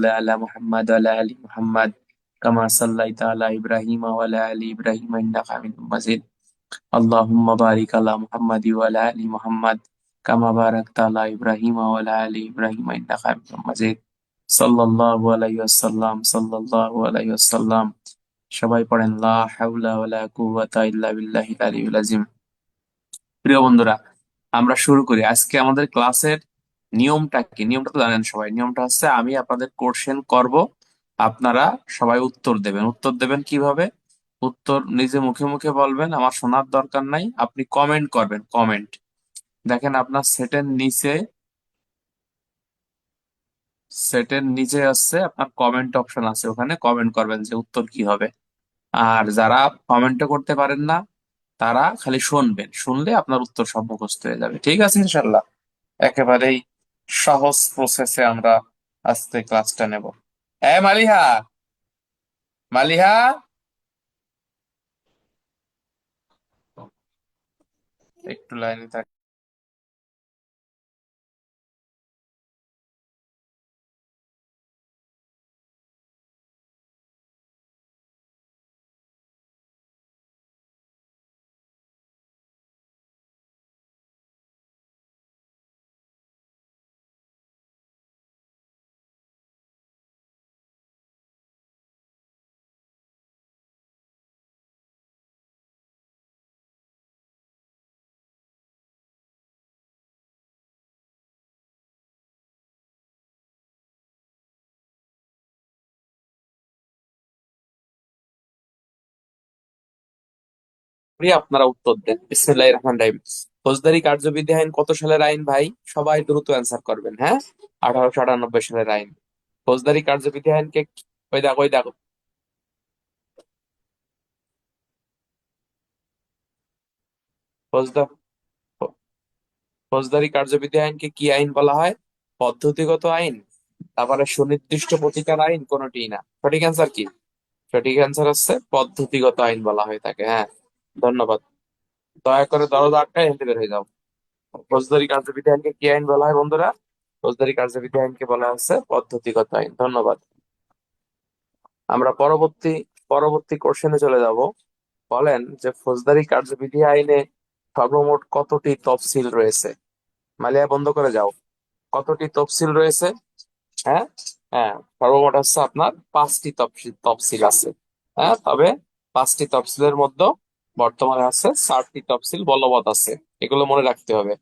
صل على محمد وعلى آل محمد كما صليت على إبراهيم وعلى آل إبراهيم إنك حميد مجيد اللهم بارك على محمد وعلى آل محمد كما باركت على إبراهيم وعلى آل إبراهيم إنك حميد مجيد সাল্লাল্লাহু আলাইহি ওয়াসাল্লাম সাল্লাল্লাহু আলাইহি ওয়াসাল্লাম। সবাই পড়েন লা হাওলা ওয়ালা কুওয়াতা ইল্লা বিল্লাহিল আলিয়্যিল আযীম। প্রিয় বন্ধুরা, আমরা শুরু করি। আজকে আমাদের ক্লাসের নিয়মটা কি? নিয়মটা তো জানেন সবাই। নিয়মটা হচ্ছে আমি আপনাদের কোশ্চেন করব, আপনারা সবাই উত্তর দেবেন। উত্তর দেবেন কিভাবে? উত্তর নিজে মুখে মুখে বলবেন, আমার শোনার দরকার নাই। আপনি কমেন্ট করবেন, কমেন্ট। দেখেন আপনার সেটের নিচে আছে আপনার কমেন্ট অপশন আছে, ওখানে কমেন্ট করবেন যে উত্তর কি হবে। আর যারা কমেন্টও করতে পারেন না, তারা খালি শুনবেন, শুনলে আপনার উত্তর সব মুখস্থ হয়ে যাবে। ঠিক আছে ইনশাল্লাহ? একেবারেই সহজ প্রসেসে আমরা আজকে ক্লাসটা নেব। মালিহা, মালিহা, একটু লাইনে থাক। আপনারা উত্তর দেন। বিসমিল্লাহির রহমানির রহিম। ফৌজদারি কার্যবিধি আইন কত সালের আইন ভাই? সবাই দ্রুত অ্যান্সার করবেন, হ্যাঁ? 1898 সালের আইন। ফৌজদারি কার্যবিধি আইনকে ওই দেখো, ওই দেখো। ফৌজদা- ফৌজদারি কার্যবিধি আইনকে কি আইন বলা হয়? পদ্ধতিগত আইন, তারপরে সুনির্দিষ্ট প্রতিকার আইন, কোনটিই না। সঠিক অ্যান্সার কি? সঠিক অ্যান্সার হচ্ছে পদ্ধতিগত আইন বলা হয়ে থাকে। হ্যাঁ, ধন্যবাদ। দয়া করে দরজা আটকায় হেঁটে বের হয়ে যাও। ফৌজদারি কার্যবিধি আইনকে কি আইন বলা হয় বন্ধুরা? ফৌজদারি কার্যবিধি আইনকে বলা হচ্ছে পদ্ধতিগত আইন। ধন্যবাদ। আমরা পরবর্তী পরবর্তী কোশ্চেনে চলে যাব। বলেন যে ফৌজদারি কার্যবিধি আইনে সর্বমোট কতটি তফসিল রয়েছে? মালিয়া, বন্ধ করে যাও। কতটি তফসিল রয়েছে? হ্যাঁ, হ্যাঁ, সর্বমোট হচ্ছে আপনার 5টি তফসিল তফসিল আছে। হ্যাঁ, তবে 5টি তফসিলের মধ্যে বর্তমানে আছে 4টি তফসিল বলবৎ আছে। এগুলো মনে রাখতে হবে।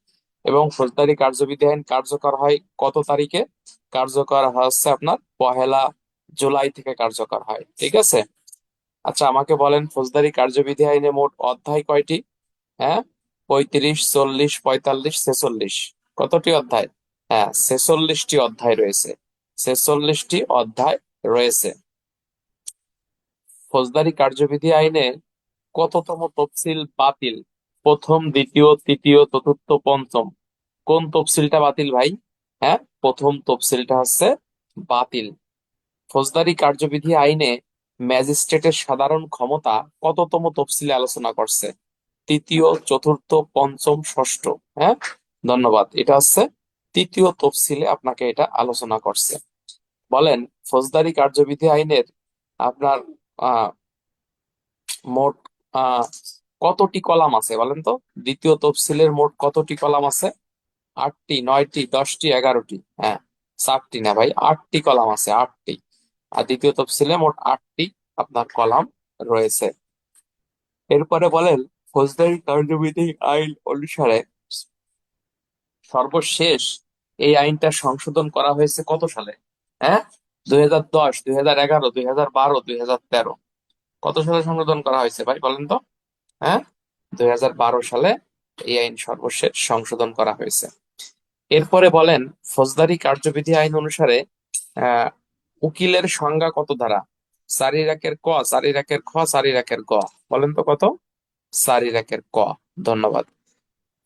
এবং ফৌজদারি কার্যবিধি আইন কার্যকর হয় কত তারিখে? কার্যকর হচ্ছে আপনার 1 জুলাই থেকে কার্যকর হয়। ঠিক আছে? আচ্ছা, আমাকে বলেন ফৌজদারি কার্যবিধি আইনে মোট অধ্যায় কয়টি? হ্যাঁ, 35, 40, 45, 46। কতটি অধ্যায়? হ্যাঁ, 46টি অধ্যায় রয়েছে। 46টি অধ্যায় রয়েছে। ফৌজদারি কার্যবিধি আইনে কততম তফসিল বাতিল? প্রথম, দ্বিতীয়, তৃতীয়, চতুর্থ, পঞ্চম। কোন তফসিলটা বাতিল ভাই? হ্যাঁ, প্রথম তফসিলটা হচ্ছে বাতিল। ফৌজদারি কার্যবিধি আইনে ম্যাজিস্ট্রেটের সাধারণ ক্ষমতা কততম তফসিলে আলোচনা করছে? তৃতীয়, চতুর্থ, পঞ্চম, ষষ্ঠ। হ্যাঁ, ধন্যবাদ। এটা হচ্ছে তৃতীয় তফসিলে আপনাকে এটা আলোচনা করছে। বলেন ফৌজদারি কার্যবিধি আইনের আপনার আহ মোট আহ কতটি কলাম আছে বলেন তো? দ্বিতীয় তফসিলের মোট কতটি কলাম আছে? 8টি, 9টি, 10টি, 11টি? হ্যাঁ, 4টি না ভাই, 8টি কলাম আছে, 8টি। আর দ্বিতীয় তফসিলে মোট 8টি আপনার কলাম রয়েছে। এরপরে বলেন ফৌজদারি কার্যবিধি আইন অনুসারে সর্বশেষ এই আইনটা সংশোধন করা হয়েছে কত সালে? হ্যাঁ, 2010, 2011, 2012, 2013? কত সালে সংশোধন করা হয়েছে ভাই বলেন তো? হ্যাঁ, 2012 সালে এই আইন সর্বশেষ সংশোধন করা হয়েছে। এরপরে বলেন ফৌজদারি কার্যবিধি আইন অনুসারে আহ উকিলের সংজ্ঞা কত ধারা? 4-1-ক, 4-1-খ, 4-1-গ। বলেন তো কত? 4-1-ক। ধন্যবাদ।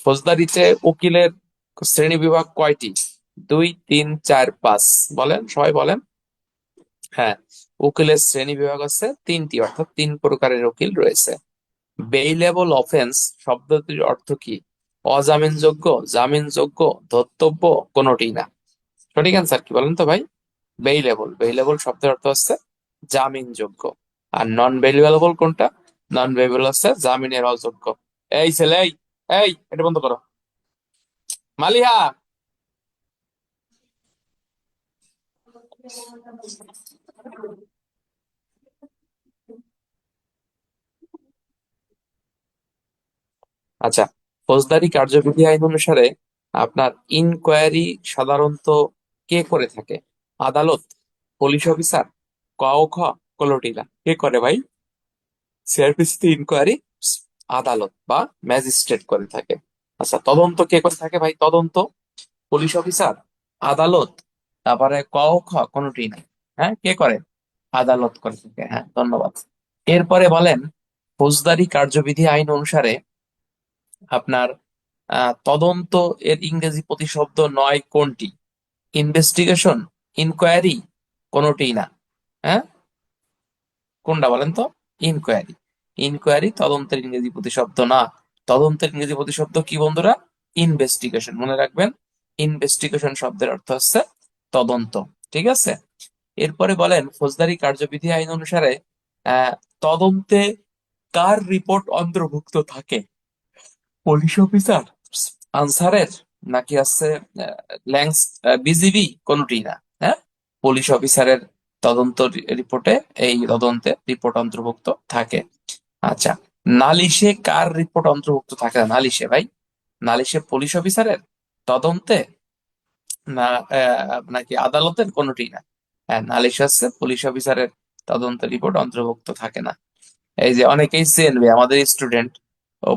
ফৌজদারিতে উকিলের শ্রেণী বিভাগ কয়টি? 2, 3, 4, 5? বলেন, সবাই বলেন। হ্যাঁ, উকিলের শ্রেণী বিভাগ আছে 3টি, অর্থাৎ 3 প্রকারের উকিল রয়েছে। বেইলেবল অফেন্স শব্দটির অর্থ কি? অজামিনযোগ্য, জামিনযোগ্য, ধর্তব্য, কোনটি না। সঠিক অ্যান্সার কি বলেন তো ভাই? বেইলেবল, বেইলেবল শব্দের অর্থ হচ্ছে জামিনযোগ্য। আর নন বেইলেবল কোনটা? নন বেইলেবল হচ্ছে জামিনের অযোগ্য। এই ছেলে, এই এই এটা বন্ধ করো। মালিহা। আচ্ছা, ফৌজদারি কার্যবিধি আইন অনুসারে আপনার ইনকোয়ারি সাধারণত কে করে থাকে? আদালত, পুলিশ অফিসার, ক ও খ, কোনটি না? কে করে ভাই? সিআরপিসি ইনকোয়ারি আদালত বা ম্যাজিস্ট্রেট করে থাকে। আচ্ছা, তদন্ত কে করে থাকে ভাই? তদন্ত পুলিশ অফিসার, আদালত, তারপরে ক ও খ কোনটি নাই। হ্যাঁ, কে করে? আদালত করে থাকে। হ্যাঁ, ধন্যবাদ। এরপরে বলেন, ফৌজদারি কার্যবিধি আইন অনুসারে আপনার তদন্ত এর ইংরেজি প্রতিশব্দ নয় কোনটি? ইনভেস্টিগেশন, ইনকোয়ারি, কোনটিই না। হ্যাঁ, কোনটা বলেন তো? ইনকোয়ারি। ইনকোয়ারি তদন্তের ইংরেজি প্রতিশব্দ না। তদন্তের ইংরেজি প্রতিশব্দ কি বন্ধুরা? ইনভেস্টিগেশন। মনে রাখবেন, ইনভেস্টিগেশন শব্দের অর্থ হচ্ছে তদন্ত। ঠিক আছে। এরপরে বলেন, ফৌজদারি কার্যবিধি আইন অনুসারে আহ তদন্তে কার রিপোর্ট অন্তর্ভুক্ত থাকে? পুলিশ অফিসার, আনসারের, নাকি আছে ল্যান্স, বিজিবি, কোনটি না। হ্যাঁ, পুলিশ অফিসারের তদন্ত রিপোর্টে এই তদন্তে রিপোর্ট অন্তর্ভুক্ত থাকে। আচ্ছা, নালিশে কার রিপোর্ট অন্তর্ভুক্ত থাকে না? নালিশে ভাই, নালিশে পুলিশ অফিসারের তদন্তে না নাকি আদালতের, কোনটি না। হ্যাঁ, নালিশ হচ্ছে পুলিশ অফিসারের তদন্ত রিপোর্ট অন্তর্ভুক্ত থাকে না। এই যে অনেকেই চেনবে আমাদের স্টুডেন্ট, ও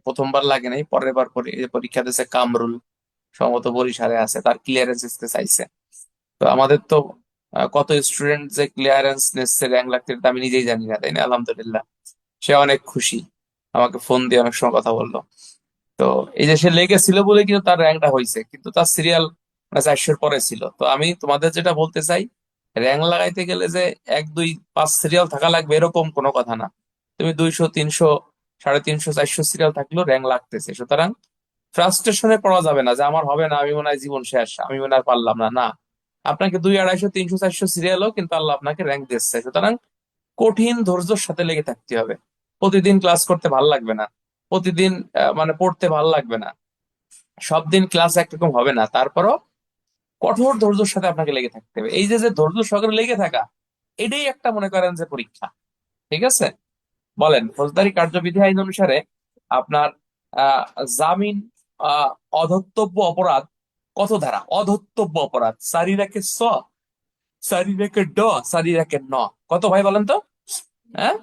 প্রথমবার লাগে নাই, পরের বার পরীক্ষা দিয়েছে কামরুল, সম্ভবত বরিশালে আছে, তার ক্লিয়ারেন্স নিতে চাইছে। তো আমাদের তো কত স্টুডেন্ট যে ক্লিয়ারেন্স নিচ্ছে র্যাঙ্ক লাগতে, এটা আমি নিজেই জানি না, তাই না? আলহামদুলিল্লাহ, সে অনেক খুশি, আমাকে ফোন দিয়ে অনেক সময় কথা বললো। তো এই যে সে লেগেছিল বলে কিন্তু তার র্যাঙ্কটা হয়েছে, কিন্তু তার সিরিয়াল 400-র পরে ছিল। তো আমি তোমাদের যেটা বলতে চাই, র্যাঙ্ক লাগাইতে গেলে যে 1 2 5 সিরিয়াল থাকা লাগবে এরকম কোনো কথা না। তুমি 200 300 350 400 সিরিয়াল থাকলেও র্যাঙ্ক লাগতেছে। সুতরাং ফ্রাস্ট্রেশনে পড়া যাবে না যে আমার হবে না, আমি মনে হয় জীবন শেষ, আমি মনে হয় পারলাম না। না, আপনাকে 200 250 300 400 সিরিয়ালও কিন্তু আল্লাহ আপনাকে র্যাঙ্ক দিচ্ছে। সুতরাং কঠিন ধৈর্যের সাথে লেগে থাকতে হবে। প্রতিদিন ক্লাস করতে ভাল লাগবে না, প্রতিদিন মানে পড়তে ভাল লাগবে না, সব দিন ক্লাস একরকম হবে না, তারপরও কঠোর ধৈর্যের সাথে আপনাকে লেগে থাকতে হবে। এই যে যে ধৈর্য সহকারে লেগে থাকা, এটাই একটা মনে করেন যে পরীক্ষা। ঠিক আছে। বলেন, ফৌজদারি কার্যবিধি আইন অনুসারে আপনার আহ জামিন আহ অধর্তব্য অপরাধ কত ধারা? অধর্তব্য অপরাধ সারি রাখে স, সারি রাখে ড, সারি রাখে ন, কত ভাই বলেন তো? হ্যাঁ,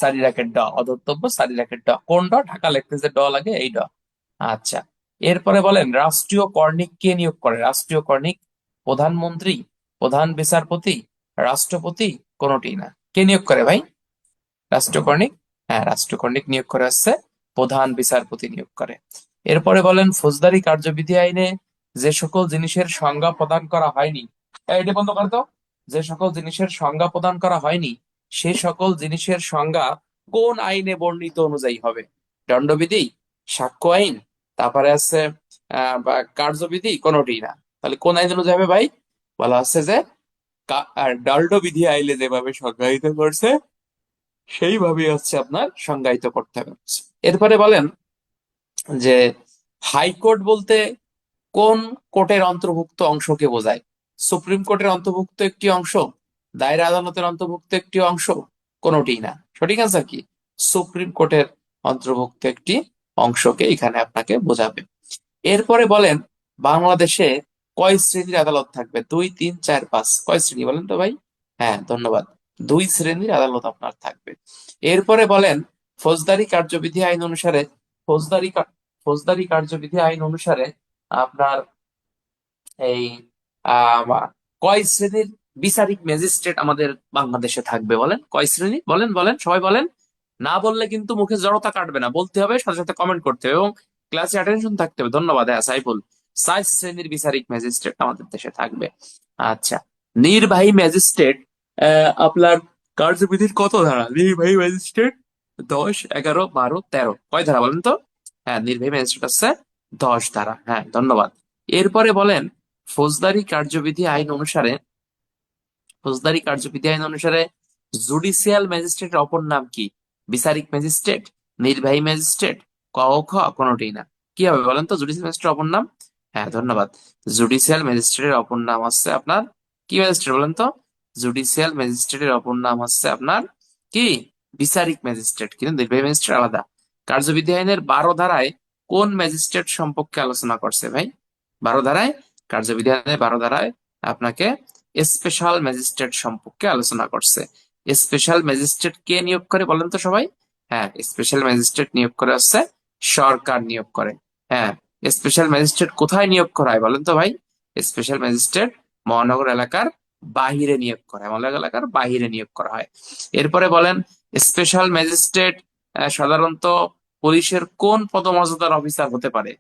সারি রাখে ড, অধর্তব্য সারি রাখে ড। কোন ড? ঢাকা লিখতেছে ড লাগে, এই ড। আচ্ছা, এরপরে বলেন, রাষ্ট্রীয় কর্ণিক কে নিয়োগ করে? রাষ্ট্রীয় কর্ণিক প্রধানমন্ত্রী, প্রধান বিচারপতি, রাষ্ট্রপতি, কোনটি না। কে নিয়োগ করে ভাই রাষ্ট্রীয় কর্ণিক? হ্যাঁ, রাষ্ট্রীয় কর্ণিক নিয়োগ করে হচ্ছে প্রধান বিচারপতি নিয়োগ করে। এরপরে বলেন, ফৌজদারি কার্যবিধি আইনে যে সকল জিনিসের সংজ্ঞা প্রদান করা হয়নি, এটা বন্ধ করে তো, যে সকল জিনিসের সংজ্ঞা প্রদান করা হয়নি সে সকল জিনিসের সংজ্ঞা কোন আইনে বর্ণিত অনুযায়ী হবে? দণ্ডবিধি, সাক্ষ্য আইন, তারপরে আছে বা কার্যবিধি, কোনটি না। তাহলে কোন আইন অনুযায়ী হবে ভাই? বলা হচ্ছে যে দণ্ডবিধি আইনে যেভাবে সংজ্ঞায়িত করছে সেইভাবেই হচ্ছে আপনার সংজ্ঞায়িত করতে হবে। এরপরে বলেন যে হাইকোর্ট বলতে কোন কোর্টের অন্তর্ভুক্ত অংশকে বোঝায়? সুপ্রিম কোর্টের অন্তর্ভুক্ত একটি অংশ, দায়রা আদালতের অন্তর্ভুক্ত একটি অংশ, কোনটি না। সঠিক আনসার কি? সুপ্রিম কোর্টের অন্তর্ভুক্ত একটি অংশকে এখানে আপনাকে বোঝাবে। এরপরে বলেন, বাংলাদেশে কয় শ্রেণীর আদালত থাকবে? 2 3 4 5, কয় শ্রেণী বলেন তো ভাই? হ্যাঁ, ধন্যবাদ। 2 শ্রেণীর আদালত আপনার থাকবে। এরপরে বলেন, ফৌজদারি কার্যবিধি আইন অনুসারে ফৌজদারি ফৌজদারি কার্যবিধি আইন অনুসারে আপনার এই আহ কয় শ্রেণীর বিচারিক ম্যাজিস্ট্রেট আমাদের বাংলাদেশে থাকবে? বলেন কয় শ্রেণী, বলেন বলেন সবাই বলেন। না বললে কিন্তু মুখে জড়তা কাটবে না, বলতে হবে, সাথে সাথে কমেন্ট করতে হবে এবং ক্লাসে অ্যাটেনশন থাকতে হবে। ধন্যবাদ। হ্যাঁ, সাইফুল, 4 শ্রেণীর বিচারিক ম্যাজিস্ট্রেট আমাদের দেশে থাকবে। আচ্ছা, নির্বাহী ম্যাজিস্ট্রেট আপনার কার্যবিধির কত ধারা? নির্বাহী ম্যাজিস্ট্রেট 10 11 12 13, কয় ধারা বলেন তো? হ্যাঁ, নির্বাহী ম্যাজিস্ট্রেট আছে 10 ধারা। হ্যাঁ, ধন্যবাদ। এরপরে বলেন, ফৌজদারি কার্যবিধি আইন অনুসারে জুডিশিয়াল ম্যাজিস্ট্রেটের অপর নাম কি? বিচারিক ম্যাজিস্ট্রেট, নির্বাহী ম্যাজিস্ট্রেট, ক ও খ কোনটি না। কি হবে বলেন তো জুডিশিয়াল ম্যাজিস্ট্রেটের অপর নাম? হ্যাঁ, ধন্যবাদ। জুডিশিয়াল ম্যাজিস্ট্রেটের অপর নাম হচ্ছে আপনার কি ম্যাজিস্ট্রেট বলেন তো? জুডিশিয়াল ম্যাজিস্ট্রেটের অপর নাম হচ্ছে আপনার কি? বিচারিক ম্যাজিস্ট্রেট, কিন্তু নির্বাহী ম্যাজিস্ট্রেট আলাদা। কার্যবিধি আইনের 12 ধারায় কোন ম্যাজিস্ট্রেট সম্পর্কে আলোচনা করছে ভাই? 12 ধারায়, কার্যবিধি আইনের 12 ধারায় আপনাকে স্পেশাল ম্যাজিস্ট্রেট সম্পর্কে আলোচনা করছে। স্পেশাল ম্যাজিস্ট্রেট কে নিয়োগ করে বলেন তো সবাই? হ্যাঁ, স্পেশাল ম্যাজিস্ট্রেট নিয়োগ করে হচ্ছে সরকার নিয়োগ করে। হ্যাঁ, স্পেশাল ম্যাজিস্ট্রেট কোথায় নিয়োগ করা হয় বলেন তো ভাই? স্পেশাল ম্যাজিস্ট্রেট মহানগর এলাকার বাহিরে নিয়োগ করা হয়, মহানগর এলাকার বাহিরে নিয়োগ করা হয়। এরপরে বলেন স্পেশাল ম্যাজিস্ট্রেট সাধারণত পুলিশের কোন পদমর্যাদার অফিসার হতে পারে?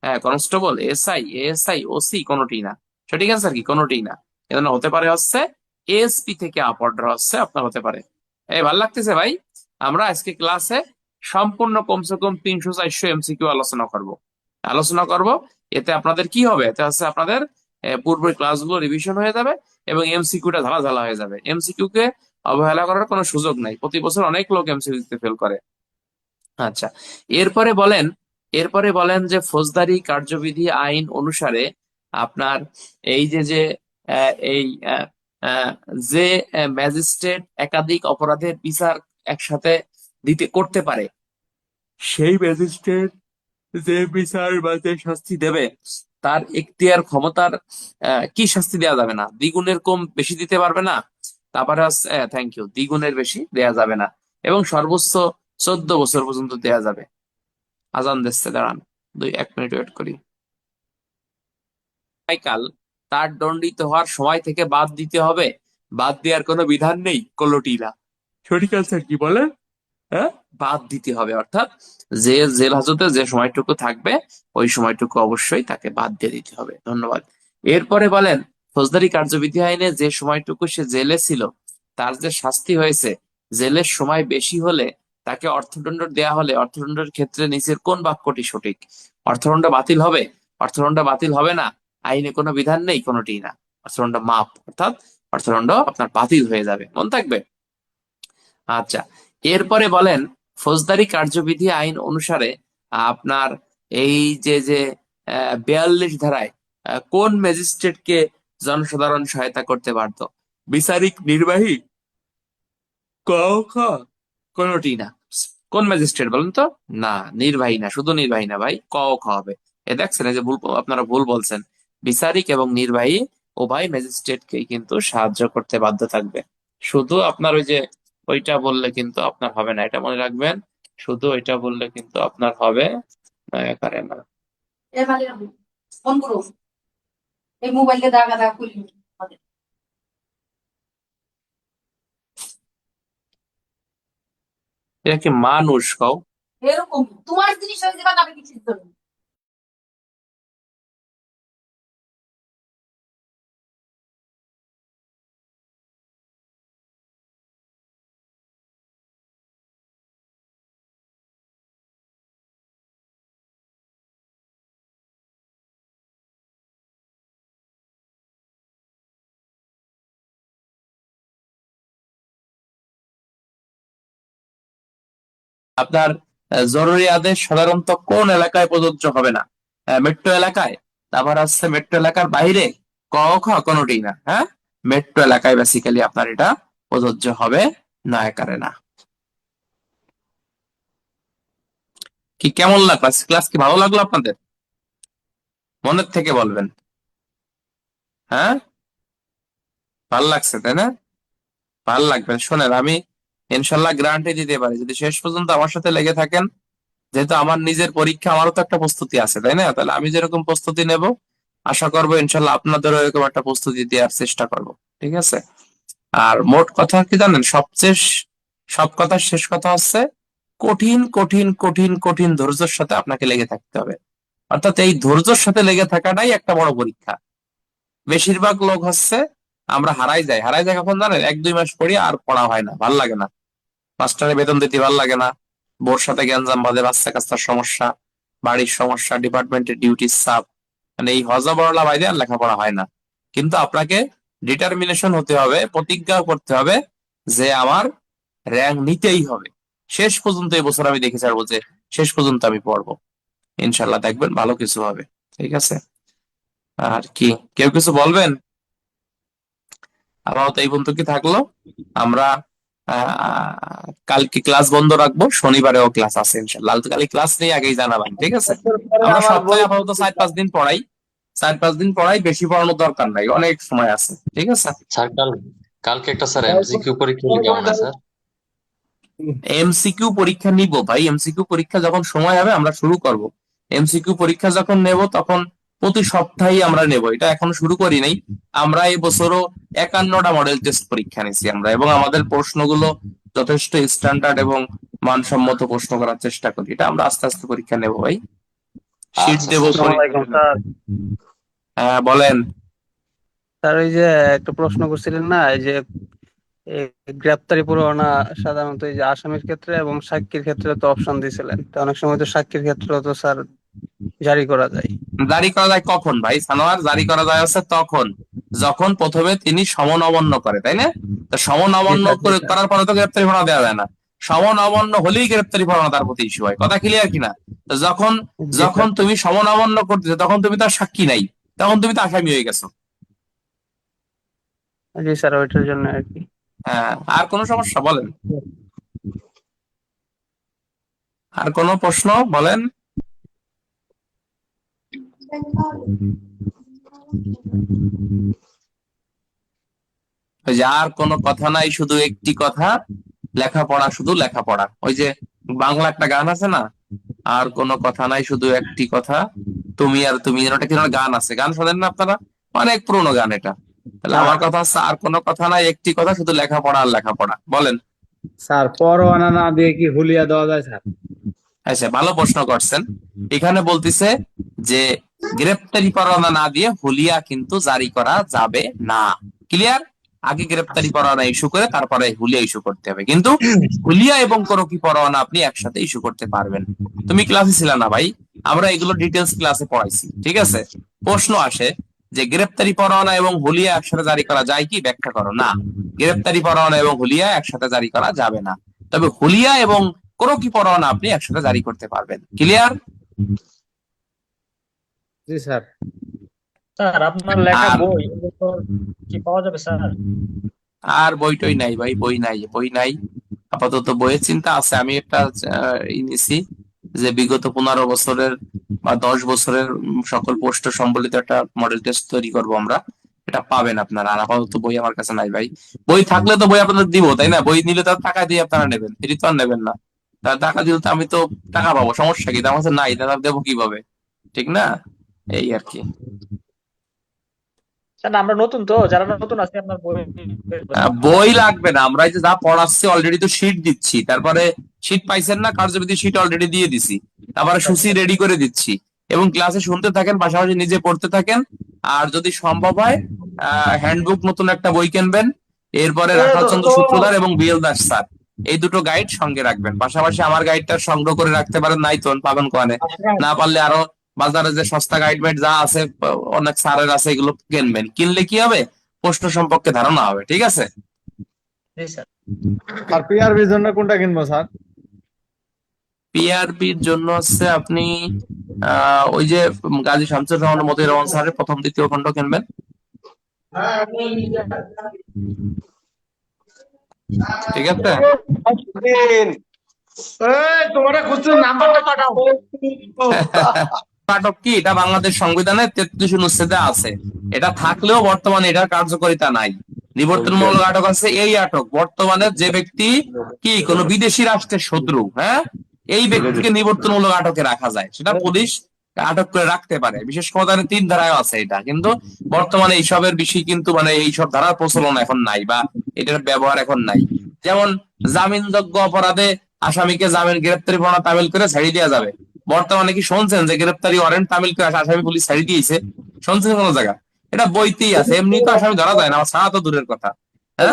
হ্যাঁ, কনস্টেবল, এসআই, এএসআই, ওসি কোনটি না। সঠিক অ্যান্সার কি? কোনটি না। এজন্য হতে পারে হচ্ছে এএসপি থেকে আপ অর্ডার হচ্ছে আপনার হতে পারে। এই ভালো লাগতেছে ভাই? আমরা আজকে ক্লাসে সম্পূর্ণ কমসে কম 300-400 এমসিকিউ আলোচনা করব। এতে আপনাদের কি হবে? এতে হচ্ছে আপনাদের পূর্বের ক্লাসগুলো রিভিশন হয়ে যাবে এবং এমসিকিউটা ঝালাঝালা হয়ে যাবে। এমসিকিউ কে অবহেলা করার কোনো সুযোগ নাই, প্রতি বছর অনেক লোক এমসিকিউ তে ফেল করে। আচ্ছা, এরপরে বলেন যে ফৌজদারি কার্যবিধি আইন অনুসারে আপনার এই যে এই আহ, যে ম্যাজিস্ট্রেট একাধিক অপরাধের বিচার একসাথে করতে পারে, সেই ম্যাজিস্ট্রেট যে বিচার বা যে শাস্তি দেবে তার এখতিয়ার ক্ষমতার কি শাস্তি দেওয়া যাবে না? দ্বিগুণের কম বেশি দিতে পারবে না। তারপরে থ্যাংক ইউ, দ্বিগুণের বেশি দেয়া যাবে না এবং সর্বোচ্চ 14 বছর পর্যন্ত দেয়া যাবে। আজান দিচ্ছে, দাঁড়ান 1 মিনিট ওয়েট করি। কাল তার দণ্ডিত হওয়ার সময় থেকে বাদ দিতে হবে, বাদ দেওয়ার কোনো বিধান নেই, কোনটি না। সঠিক আনসার কি বলেন? হ্যাঁ, বাদ দিতে হবে, অর্থাৎ যে জেল হাজতে যে সময়টুকু থাকবে ওই সময়টুকু অবশ্যই তাকে বাদ দিয়ে দিতে হবে। ধন্যবাদ। এরপরে বলেন ফৌজদারি কার্যবিধি আইনে যে সময়টুকু সে জেলে ছিল তার যে শাস্তি হয়েছে, জেলের সময় বেশি হলে তাকে অর্থদণ্ড দেয়া হলে অর্থদণ্ডের ক্ষেত্রে নিচের কোন বাক্যটি সঠিক? অর্থদণ্ড বাতিল হবে, অর্থদণ্ড বাতিল হবে না, আইনে কোনো বিধান নেই, কোনোটি না। অর্থদণ্ড মাপ, অর্থাৎ অর্থদণ্ড আপনার বাতিল হয়ে যাবে, মনে থাকবে। আচ্ছা, এরপরে বলেন ফৌজদারি কার্যবিধি আইন অনুসারে আপনার এই যে 42 ধারায় কোন ম্যাজিস্ট্রেটকে জনসাধারণ সহায়তা করতে বাধ্য? বিচারিক, নির্বাহী, ক খ কোনটি না। কোন ম্যাজিস্ট্রেট বলেন তো? না, নির্বাহী না, শুধু নির্বাহী না ভাই, ক খ হবে। এ দেখছেন এই যে ভুল, আপনারা ভুল বলছেন। বিচারিক এবং নির্বাহী উভয় ম্যাজিস্ট্রেটকেই কিন্তু সাহায্য করতে বাধ্য থাকবে। শুধু আপনার ওই যে ওইটা বললে কিন্তু আপনার হবে না, এটা মনে রাখবেন। শুধু ওইটা বললে কিন্তু আপনার হবে না, পারে না। ফোন করো, এই মোবাইলে দাগা দাগা করি। এটা কি মানুষ কও? এরকম তোমার জিনিস হয়ে যাবে, আমি কিছু করব। আপনার জরুরি আদেশ সাধারণত কোন এলাকায় প্রযোজ্য হবে না? মেট্রো এলাকায়, তারপর হচ্ছে মেট্রো এলাকার বাইরে, ক খ কোনটি না। হ্যাঁ, মেট্রো এলাকায় বেসিক্যালি আপনার এটা প্রযোজ্য হবে, না একারে না। কি কেমন লাগলো ক্লাস? কি ভালো লাগলো আপনাদের? মনের থেকে বলবেন। হ্যাঁ, ভালো লাগছে তাই না? ভালো লাগবে। শোনেন, আমি ইনশাল্লাহ গ্যারান্টি দিতে পারি যদি শেষ পর্যন্ত আমার সাথে লেগে থাকেন, যেহেতু আমার নিজের পরীক্ষা, আমারও তো একটা প্রস্তুতি আছে তাই না? তাহলে আমি যেরকম প্রস্তুতি নেব আশা করবো ইনশাল্লাহ আপনাদেরও এরকম একটা প্রস্তুতি দেওয়ার চেষ্টা করব। ঠিক আছে? আর মোট কথা কি জানেন, সব কথার শেষ কথা হচ্ছে কঠিন কঠিন কঠিন কঠিন ধৈর্যের সাথে আপনাকে লেগে থাকতে হবে। অর্থাৎ এই ধৈর্যের সাথে লেগে থাকাটাই একটা বড় পরীক্ষা। বেশিরভাগ লোক হচ্ছে আমরা হারাই যাই কখন জানেন? 1-2 মাস পড়ি আর পড়া হয় না, ভাল লাগে না, মাস্টারের বেতন দিতে ভাল লাগে না, বোর সাথে গ্যাঞ্জাম বাঁধে, বাচ্চা কাচ্চার সমস্যা, বাড়ির সমস্যা, ডিপার্টমেন্টের ডিউটির চাপ, মানে এই হজা বড়লা বাইরে আর লেখাপড়া হয় না। কিন্তু আপনাকে ডিটারমিনেশন হতে হবে, প্রতিজ্ঞা করতে হবে যে আমার র্যাঙ্ক নিতেই হবে। শেষ পর্যন্ত এই বছর আমি দেখে ছাড়বো যে শেষ পর্যন্ত আমি পড়বো। ইনশাল্লাহ দেখবেন ভালো কিছু হবে। ঠিক আছে, আর কি কেউ কিছু বলবেন? আপাতত এই পর্যন্ত কি থাকলো। আমরা কালকে ক্লাস বন্ধ রাখবো, শনিবারেও ক্লাস আছে ইনশাল্লাহ। কালকে ক্লাস নেই আগেই জানাবেন, ঠিক আছে? পরে আমরা আমার বই। সপ্তাহে আপাতত 4-5 দিন পড়াই, 4-5 দিন পড়াই, বেশি পড়ানোর দরকার নাই, অনেক সময় আছে। ঠিক আছে। স্যার কালকে একটা স্যার এমসিকিউ পরীক্ষা হলে কেমন হয় স্যার? এমসিকিউ পরীক্ষা নিব ভাই, এমসিকিউ পরীক্ষা যখন সময় হবে আমরা শুরু করব। এমসিকিউ পরীক্ষা যখন নেব তখন প্রতি সপ্তাহেই আমরা নেব, এটা এখনো শুরু করি নাই। আমরা এই বছরও 51টা মডেল টেস্ট পরীক্ষা নিয়েছি আমরা, এবং আমাদের প্রশ্নগুলো যথেষ্ট স্ট্যান্ডার্ড এবং মানসম্মত প্রশ্ন করার চেষ্টা করি। এটা আমরা আস্তে আস্তে পরীক্ষা নেব ভাই, শীট আচ্ছা দেব, স্যার। আসসালামু পরীক্ষা আলাইকুম নেব। স্যার। হ্যাঁ বলেন। স্যার ওই যে একটা প্রশ্ন করছিলেন না, এই যে এই গ্রেপ্তারি পরোয়ানা সাধারণত এই যে আসামির ক্ষেত্রে এবং সাক্ষীর ক্ষেত্রে তো অপশন দিয়েছিলেন, তো অনেক সময় তো সাক্ষীর ক্ষেত্রে তো স্যার জারি করা যায়। জারি করা যায় কখন ভাই সানোয়ার? জারি করা যায় হচ্ছে তখন যখন প্রথমে তিনি সমন অমান্য করে, তাই না? তো সমন জি অমান্য স্যার, জি করে স্যার। করার পরে তো গ্রেপ্তারি পরোয়ানা দেওয়া যায় না। সমন অমান্য হলেই গ্রেপ্তারি পরোয়ানা তার প্রতি ইস্যু হয়, কথা ক্লিয়ার কিনা? তো যখন জি যখন স্যার। তুমি সমন অমান্য করতেছো তখন তুমি তার সাক্ষী নাই, তখন তুমি তো আসামি হয়ে গেছো। জি স্যার, ওইটার জন্য আর কি। হ্যাঁ, আর কোনো সমস্যা বলেন? আর কোনো প্রশ্ন বলেন? ওই যে আর কোনো কথা নাই, শুধু একটি কথা, লেখাপড়া, শুধু লেখাপড়া। ওই যে বাংলা একটা গান আছে না, আর কোনো কথা নাই শুধু একটি কথা, তুমি আর তুমি, যেন একটা কি যেন গান আছে, গান শোনেন না আপনারা? অনেক পুরোনো গান এটা। তাহলে হ্যাঁ। আমার কথা হচ্ছে আর কোনো কথা নাই, একটি কথা, শুধু লেখাপড়া আর লেখাপড়া। বলেন। স্যার পরোয়ানা না দিয়ে কি হুলিয়া দেওয়া যায় স্যার? আচ্ছা, ভালো প্রশ্ন করছেন। এখানে বলতিছে যে গ্রেপ্তারি পরোয়ানা না দিয়ে হুলিয়া কিন্তু জারি করা যাবে না। ক্লিয়ার? আগে গ্রেপ্তারি পরোয়ানা ইস্যু করে তারপরে হুলিয়া ইস্যু করতে হবে, কিন্তু হুলিয়া এবং কোনো কি পরোয়ানা আপনি একসাথে ইস্যু করতে পারবেন। তুমি ক্লাসে ছিল না ভাই? আমরা এগুলো ডিটেলস ক্লাসে পড়াইছি, ঠিক আছে? প্রশ্ন আসে যে গ্রেপ্তারি পরোয়ানা এবং হুলিয়া একসাথে জারি করা যায় কি, ব্যাখ্যা করো। না, গ্রেপ্তারি পরোয়ানা এবং হুলিয়া একসাথে জারি করা যাবে না। তবে হুলিয়া এবং কোনো কি পরোয়ানা আপনি একসাথে জারি করতে পারবেন। ক্লিয়ার? জি স্যার। স্যার আপনার লেখা আর বই এগুলো তো কি পাওয়া যাবে স্যার? আর বই টই নাই ভাই, বই নাই, বই নাই। আপাতত বইয়ের চিন্তা আছে। আমি একটা নিছি যে বিগত 15 বছরের বা 10 বছরের সকল পোস্ট সম্বলিত একটা মডেল টেস্ট তৈরি করব আমরা। এটা পাবেন আপনারা। আর আপাতত বই আমার কাছে নাই ভাই। বই থাকলে তো বই আপনাদের দিব, তাই না? বই নিলে তার টাকা দিয়ে আপনারা নেবেন, ফ্রি তো আর নেবেন না। তার টাকা দিলে তো আমি তো টাকা পাবো, সমস্যা কি? আমার কাছে নাই, তাহলে আমি দেবো কিভাবে? ঠিক না? এই আর কি। স্যার আমরা নতুন তো, যারা নতুন আছে আপনার বই বের করে দেন। বই লাগবে না, আমরা এই যে যা পড়াচ্ছি অলরেডি তো শিট দিচ্ছি, তারপরে শিট পাইছেন না, কার্যবিধি শিট অলরেডি দিয়ে দিছি, তারপরে আচ্ছা সূচি আচ্ছা। রেডি করে দিচ্ছি। এবং ক্লাসে শুনতে থাকেন, পাশাপাশি নিজে পড়তে থাকেন। আর যদি সম্ভব হয় হ্যান্ডবুক নতুন একটা বই কিনবেন। এরপরে রাখাল চন্দ্র সূত্রধার এবং বিএল দাস স্যার, এই দুটো গাইড সঙ্গে রাখবেন। পাশাপাশি আমার গাইডটা সংগ্রহ করে রাখতে পারেন, নাই তো পাবেন কোয়ানে। না পারলে আরো বাজারে যে সস্তা গাইড মাইড যা আছে, অনেক স্যারের আছে, এগুলো কিনবেন। কিনলে কি হবে, প্রশ্ন সম্পর্কে ধারণা হবে। ঠিক আছে। জি স্যার। আর পিআরবির জন্য কোনটা কিনবো স্যার? পিআরবির জন্য হচ্ছে আপনি ওই যে গাজী শামসুর রহমান, মতিউর রহমান স্যারের প্রথম দ্বিতীয় খণ্ড কিনবেন। ঠিক আছে। তোমার খুঁজছো, নাম্বারটা পাঠাও। আটক কি, এটা বাংলাদেশ সংবিধানের 33 অনুচ্ছেদে আছে। এটা থাকলেও বর্তমানে এটার কার্যকারিতা নাই। নিবর্তনমূলক আটক আছে এই আটক বর্তমানে যে ব্যক্তি কি কোনো বিদেশি রাষ্ট্রের শত্রু, হ্যাঁ, এই ব্যক্তিকে নিবর্তনমূলক আটকে রাখা যায়, সেটা পুলিশ আটক করে রাখতে পারে। বিশেষ ক্ষমতার 3 ধারায় আছে এটা, কিন্তু বর্তমানে এইসবের বিষয় কিন্তু মানে এইসব ধারার প্রচলন এখন নাই, বা এটার ব্যবহার এখন নাই। যেমন জামিনযোগ্য অপরাধে আসামিকে জামিন গ্রেপ্তারি পরোয়ানা তামিল করে ছাড়িয়ে দেওয়া যাবে। বর্তমানে কি শুনছেন যে গ্রেপ্তারি ওয়ারেন্ট তামিল করে আসামি পুলিশ ছাড়িয়ে দিয়েছে? শুনছেন কোনো জায়গা? এটা বইতেই আছে, এমনি তো আসামি ধরা যায় না, আমার ছাড়া তো দূরের কথা। হ্যাঁ,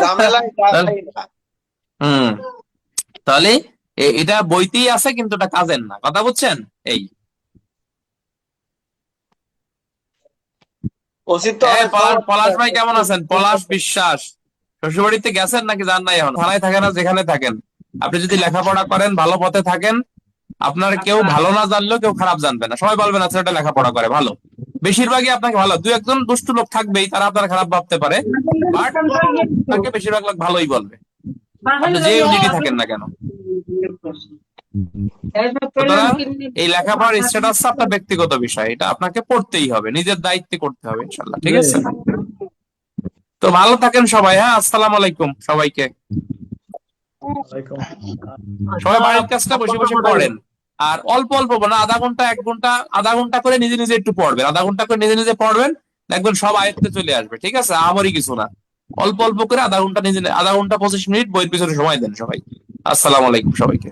হম, তাহলে এটা বইতেই আছে, কিন্তু এটা কাজের না, কথা বুঝছেন? এই পলাশ ভাই কেমন আছেন? পলাশ বিশ্বাস, শ্বশুরবাড়িতে গেছেন নাকি যান নাই এখন? থানায় থাকেন আর যেখানে থাকেন, আপনি যদি লেখাপড়া করেন, ভালো পথে থাকেন, আপনার কেউ ভালো না জানলেও কেউ খারাপ জানবে না, সবাই বলবে না ছেলেটা লেখাপড়া করে ভালো। বেশিরভাগই আপনাকে ভালো, দু একজন দুষ্টু লোক থাকবেই, তারা আপনার খারাপ ভাবতে পারে, বাট আপনাকে বেশিরভাগ লোক ভালোই বলবে, আপনি যে ইউনিটি থাকেন না কেন। সুতরাং এই লেখাপড়ার স্ট্যাটাস আপনার ব্যক্তিগত বিষয়, এটা আপনাকে পড়তেই হবে, নিজের দায়িত্বে করতে হবে ইনশাল্লাহ, ঠিক আছে? তো ভালো থাকেন সবাই, হ্যাঁ, আসসালামু আলাইকুম সবাইকে। সবাই বাড়ির কাজটা বসে বসে করেন, আর অল্প অল্প না, আধা ঘন্টা করে নিজে নিজে একটু পড়বেন, আধা ঘন্টা করে নিজে নিজে পড়বেন, দেখবেন সব আয়ত্তে চলে আসবে, ঠিক আছে? আমারই কিছু না, অল্প অল্প করে আধা ঘন্টা 25 মিনিট বইয়ের পিছনে সময় দেন সবাই। আসসালামু আলাইকুম সবাইকে।